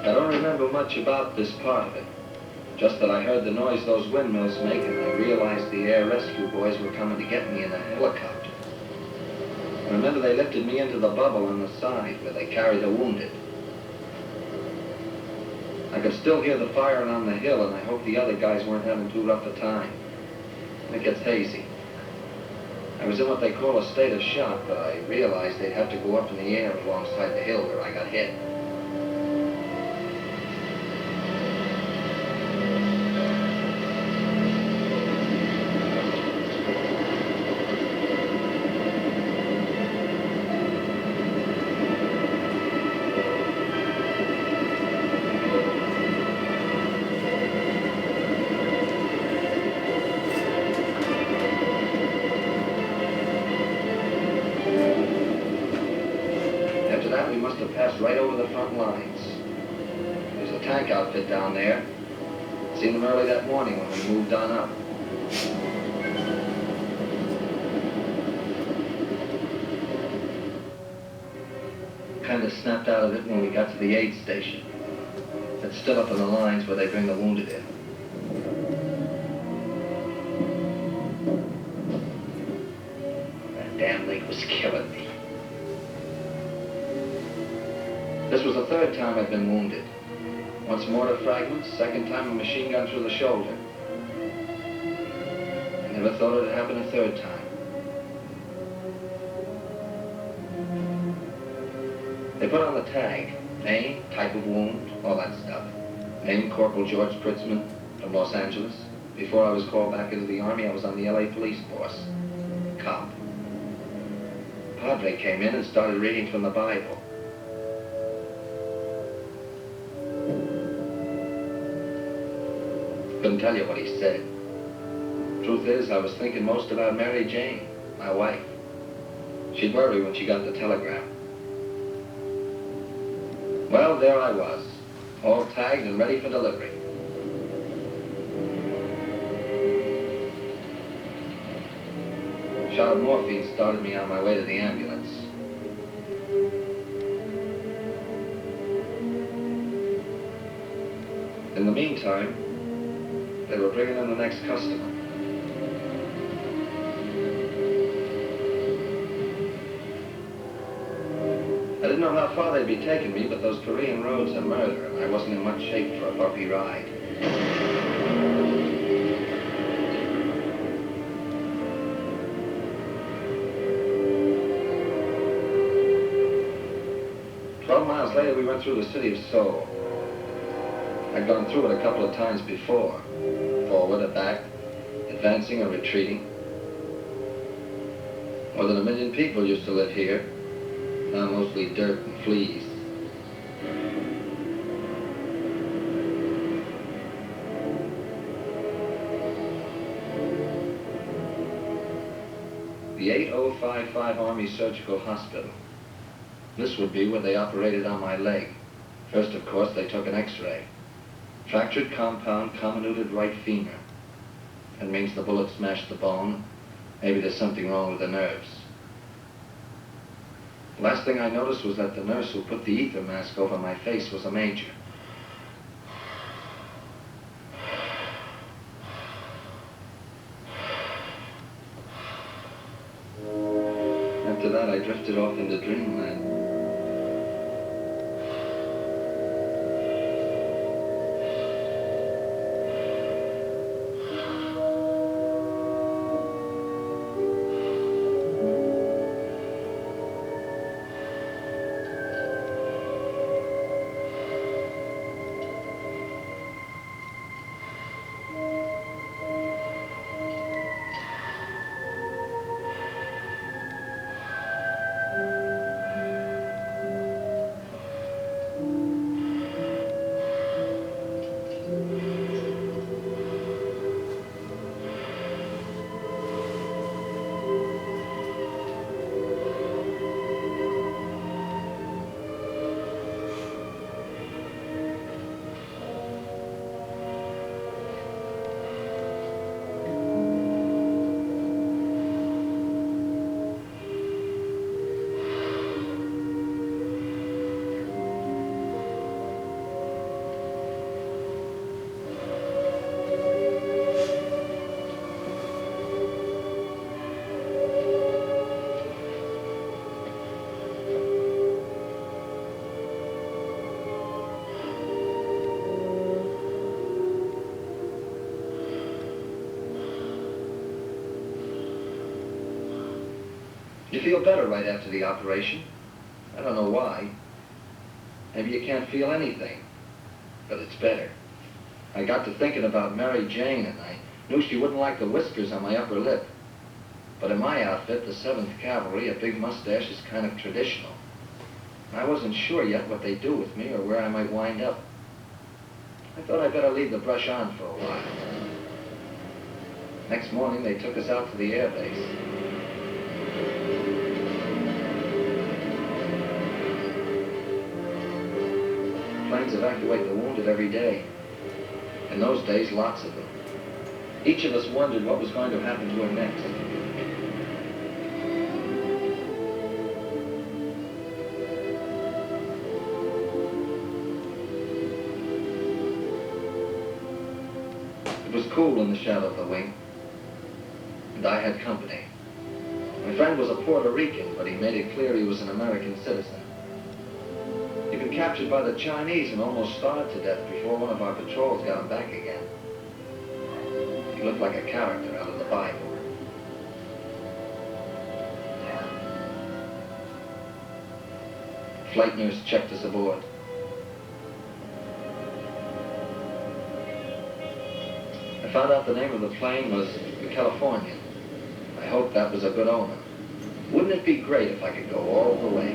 I don't remember much about this part of it. Just that I heard the noise those windmills make, and I realized the air rescue boys were coming to get me in a helicopter. I remember they lifted me into the bubble on the side where they carry the wounded. I could still hear the firing on the hill, and I hoped the other guys weren't having too rough a time. It gets hazy. I was in what they call a state of shock, but I realized they'd have to go up in the air alongside the hill where I got hit. We must have passed right over the front lines. There's a tank outfit down there. Seen them early that morning when we moved on up. Kind of snapped out of it when we got to the aid station. It's still up in the lines where they bring the wounded in. That damn thing was killing me. This was the third time I'd been wounded. Once mortar fragments, second time a machine gun through the shoulder. I never thought it'd happen a third time. They put on the tag, name, type of wound, all that stuff. Name Corporal George Pritzman from Los Angeles. Before I was called back into the Army, I was on the LA police force. Cop. Padre came in and started reading from the Bible. Couldn't tell you what he said. Truth is, I was thinking most about Mary Jane, my wife. She'd worry when she got the telegram. Well, there I was, all tagged and ready for delivery. A shot of morphine started me on my way to the ambulance. In the meantime, they were bringing in the next customer. I didn't know how far they'd be taking me, but those Korean roads are murder, and I wasn't in much shape for a bumpy ride. Miles later, we went through the city of Seoul. I'd gone through it a couple of times before. Forward or back, advancing or retreating. More than 1 million people used to live here. Now mostly dirt and fleas. The 8055 Army Surgical Hospital. This would be where they operated on my leg. First, of course, they took an x-ray. Fractured compound, comminuted right femur. That means the bullet smashed the bone. Maybe there's something wrong with the nerves. The last thing I noticed was that the nurse who put the ether mask over my face was a major. After that, I drifted off into dreamland. feel better right after the operation. I don't know why. Maybe you can't feel anything, but it's better. I got to thinking about Mary Jane, and I knew she wouldn't like the whiskers on my upper lip. But in my outfit, the 7th Cavalry, a big mustache is kind of traditional. I wasn't sure yet what they'd do with me or where I might wind up. I thought I'd better leave the brush on for a while. Next morning, they took us out to the air base. Planes evacuate the wounded every day. In those days, lots of them. Each of us wondered what was going to happen to him next. It was cool in the shadow of the wing, and I had company. My friend was a Puerto Rican, but he made it clear he was an American citizen. He'd been captured by the Chinese and almost starved to death before one of our patrols got him back again. He looked like a character out of the Bible. Flight nurse checked us aboard. I found out the name of the plane was the Californian. I hoped that was a good omen. Wouldn't it be great if I could go all the way?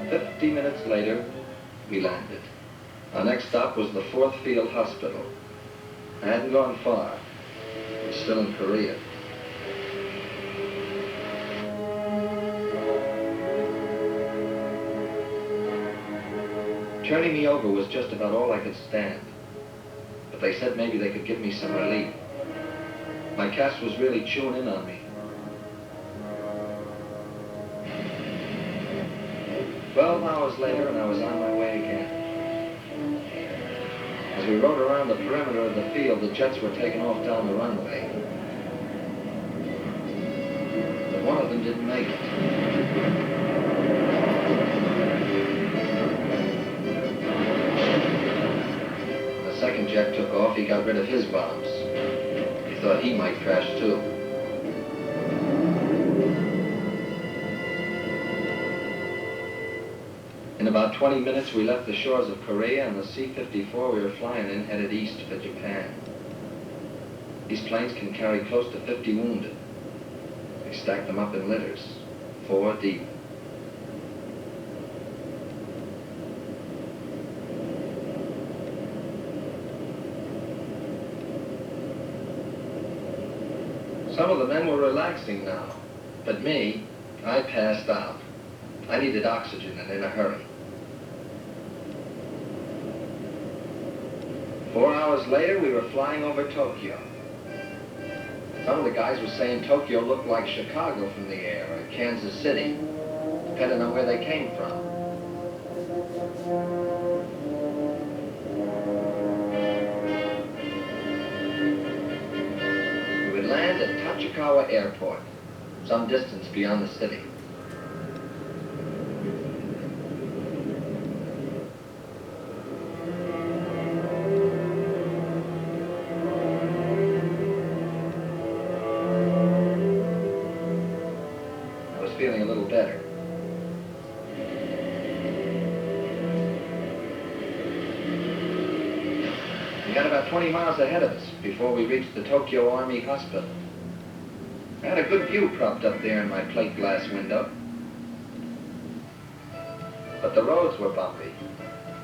50 minutes later, we landed. Our next stop was the 4th Field Hospital. I hadn't gone far. I was still in Korea. Turning me over was just about all I could stand. But they said maybe they could give me some relief. My cast was really chewing in on me. 12 hours later, and I was on my way again. As we rode around the perimeter of the field, the jets were taking off down the runway. But one of them didn't make it. When the second jet took off, he got rid of his bombs. He thought he might crash too. In about 20 minutes, we left the shores of Korea, and the C-54 we were flying in headed east for Japan. These planes can carry close to 50 wounded. They stack them up in litters, 4 deep. Some of the men were relaxing now, but me, I passed out. I needed oxygen, and in a hurry. 4 hours later, we were flying over Tokyo. Some of the guys were saying Tokyo looked like Chicago from the air, or Kansas City, depending on where they came from. We would land at Tachikawa Airport, some distance beyond the city. Feeling a little better. We got about 20 miles ahead of us before we reached the Tokyo Army Hospital. I had a good view propped up there in my plate glass window. But the roads were bumpy.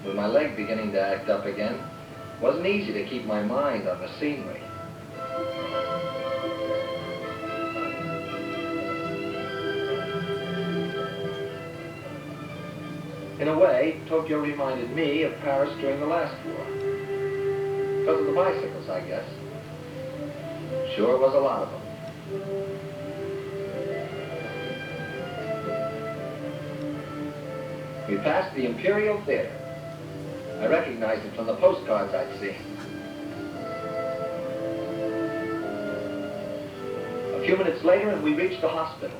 With my leg beginning to act up again, it wasn't easy to keep my mind on the scenery. In a way, Tokyo reminded me of Paris during the last war. Because of the bicycles, I guess. Sure was a lot of them. We passed the Imperial Theater. I recognized it from the postcards I'd seen. A few minutes later, and we reached the hospital.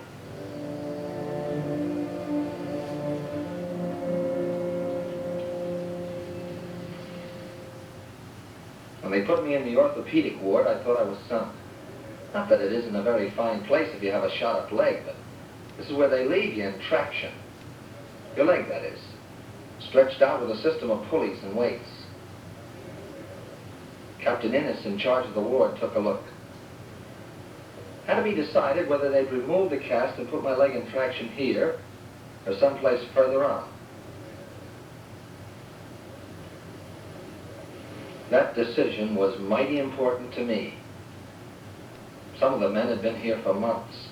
When they put me in the orthopedic ward, I thought I was sunk. Not that it isn't a very fine place if you have a shot-up leg, but this is where they leave you in traction. Your leg, that is. Stretched out with a system of pulleys and weights. Captain Innes, in charge of the ward, took a look. Had to be decided whether they'd remove the cast and put my leg in traction here or someplace further on. That decision was mighty important to me. Some of the men had been here for months.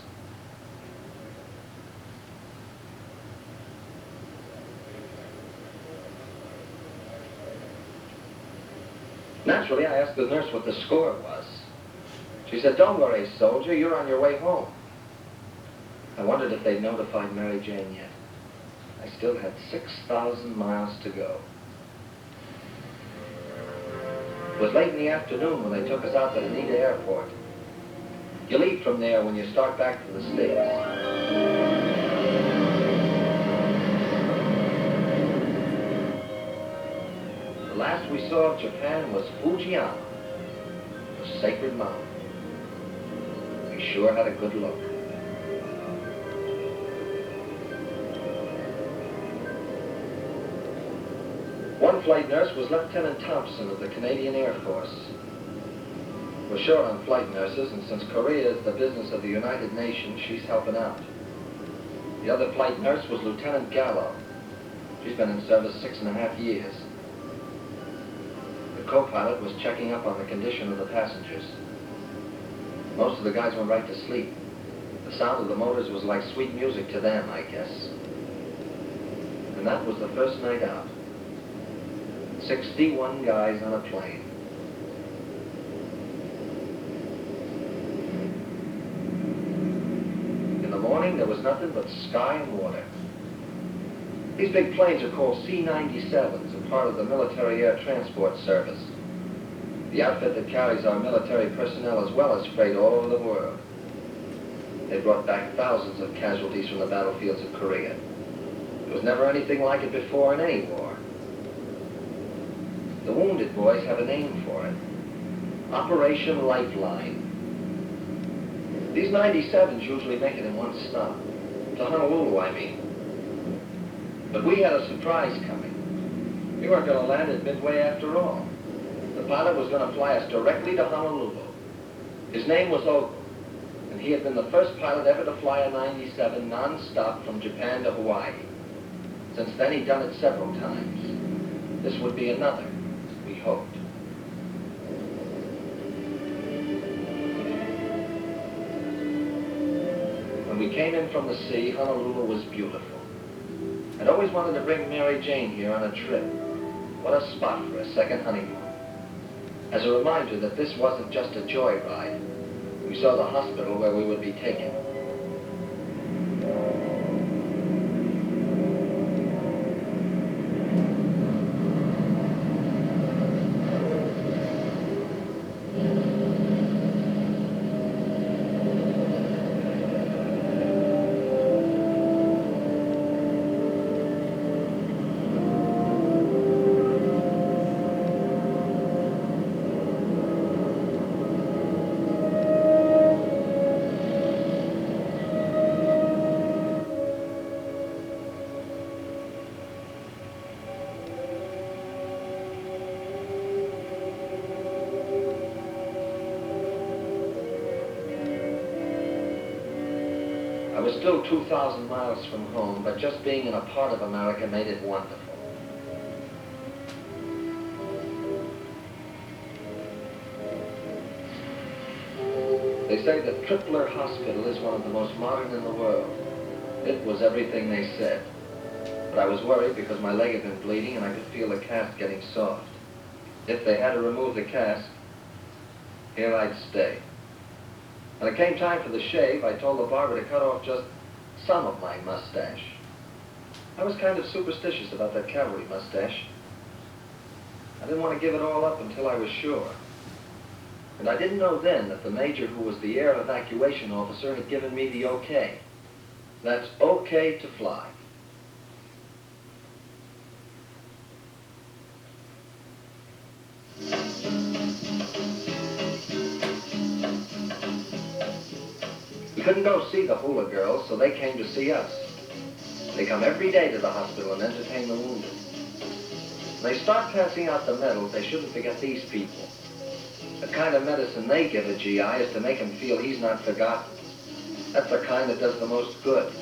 Naturally, I asked the nurse what the score was. She said, "Don't worry, soldier, you're on your way home." I wondered if they'd notified Mary Jane yet. I still had 6,000 miles to go. It was late in the afternoon when they took us out to Haneda Airport. You leave from there when you start back to the States. The last we saw of Japan was Fujiyama, the sacred mountain. We sure had a good look. One flight nurse was Lieutenant Thompson of the Canadian Air Force. We're short on flight nurses, and since Korea is the business of the United Nations, she's helping out. The other flight nurse was Lieutenant Gallo. She's been in service 6.5 years. The co-pilot was checking up on the condition of the passengers. Most of the guys went right to sleep. The sound of the motors was like sweet music to them, I guess. And that was the first night out. 61 guys on a plane. In the morning, there was nothing but sky and water. These big planes are called C-97s and part of the Military Air Transport Service, the outfit that carries our military personnel as well as freight all over the world. They brought back thousands of casualties from the battlefields of Korea. There was never anything like it before in any war. The wounded boys have a name for it. Operation Lifeline. These 97s usually make it in one stop. To Honolulu, I mean. But we had a surprise coming. We weren't going to land at Midway after all. The pilot was going to fly us directly to Honolulu. His name was Ogle, and he had been the first pilot ever to fly a 97 non-stop from Japan to Hawaii. Since then, he'd done it several times. This would be another, we hoped. When we came in from the sea, Honolulu was beautiful. I'd always wanted to bring Mary Jane here on a trip. What a spot for a second honeymoon. As a reminder that this wasn't just a joyride, we saw the hospital where we would be taken. I was still 2,000 miles from home, but just being in a part of America made it wonderful. They say that Tripler Hospital is one of the most modern in the world. It was everything they said. But I was worried because my leg had been bleeding and I could feel the cast getting soft. If they had to remove the cast, here I'd stay. When it came time for the shave, I told the barber to cut off just some of my mustache. I was kind of superstitious about that cavalry mustache. I didn't want to give it all up until I was sure. And I didn't know then that the major who was the air evacuation officer had given me the okay. That's okay to fly. We couldn't go see the hula girls, so they came to see us. They come every day to the hospital and entertain the wounded. When they start passing out the medals, they shouldn't forget these people. The kind of medicine they give a GI is to make him feel he's not forgotten. That's the kind that does the most good.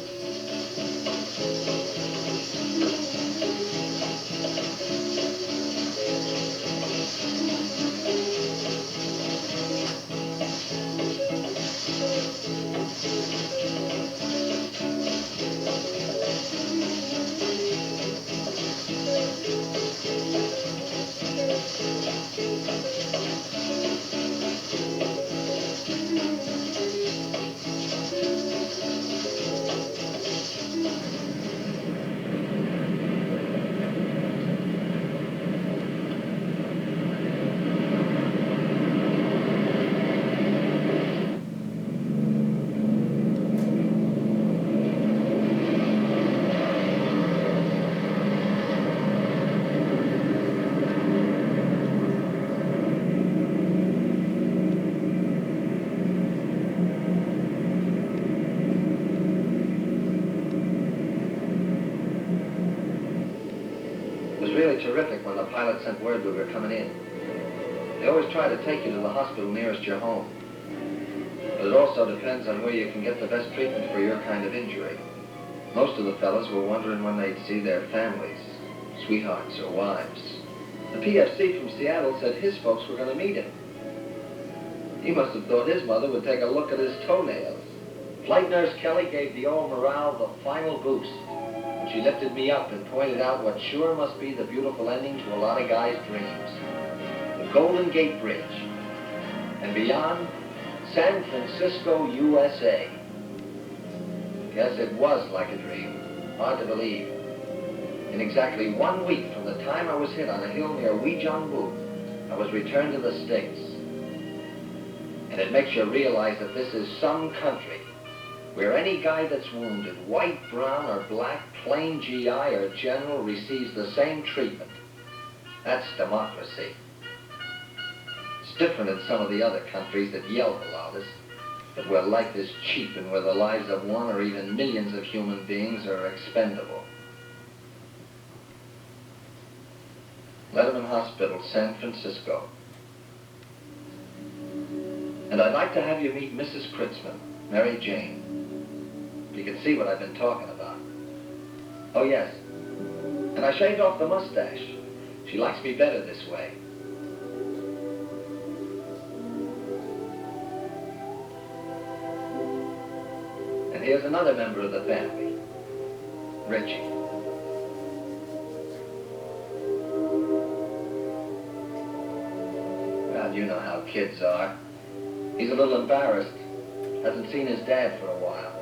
Terrific when the pilot sent word we were coming in. They always try to take you to the hospital nearest your home. But it also depends on where you can get the best treatment for your kind of injury. Most of the fellas were wondering when they'd see their families, sweethearts or wives. The PFC from Seattle said his folks were going to meet him. He must have thought his mother would take a look at his toenails. Flight Nurse Kelly gave the old morale the final boost. She lifted me up and pointed out what sure must be the beautiful ending to a lot of guys' dreams. The Golden Gate Bridge. And beyond, San Francisco, USA. Yes, it was like a dream. Hard to believe. In exactly 1 week from the time I was hit on a hill near Weijiangbu, I was returned to the States. And it makes you realize that this is some country where any guy that's wounded, white, brown, or black, plain GI or general, receives the same treatment. That's democracy. It's different in some of the other countries that yell the loudest, but where life is cheap and where the lives of one or even millions of human beings are expendable. Letterman Hospital, San Francisco. And I'd like to have you meet Mrs. Kritzman, Mary Jane. You can see what I've been talking about. Oh, yes. And I shaved off the mustache. She likes me better this way. And here's another member of the family, Richie. Well, you know how kids are. He's a little embarrassed. Hasn't seen his dad for a while.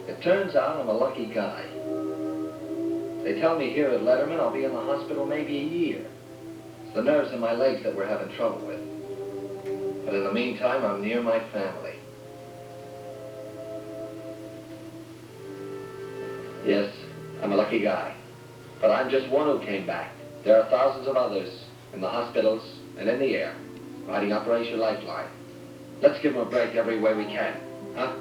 It turns out I'm a lucky guy. They tell me here at Letterman I'll be in the hospital maybe a year. It's the nerves in my legs that we're having trouble with. But in the meantime, I'm near my family. Yes, I'm a lucky guy. But I'm just one who came back. There are thousands of others in the hospitals and in the air, fighting Operation Lifeline. Let's give them a break every way we can, huh?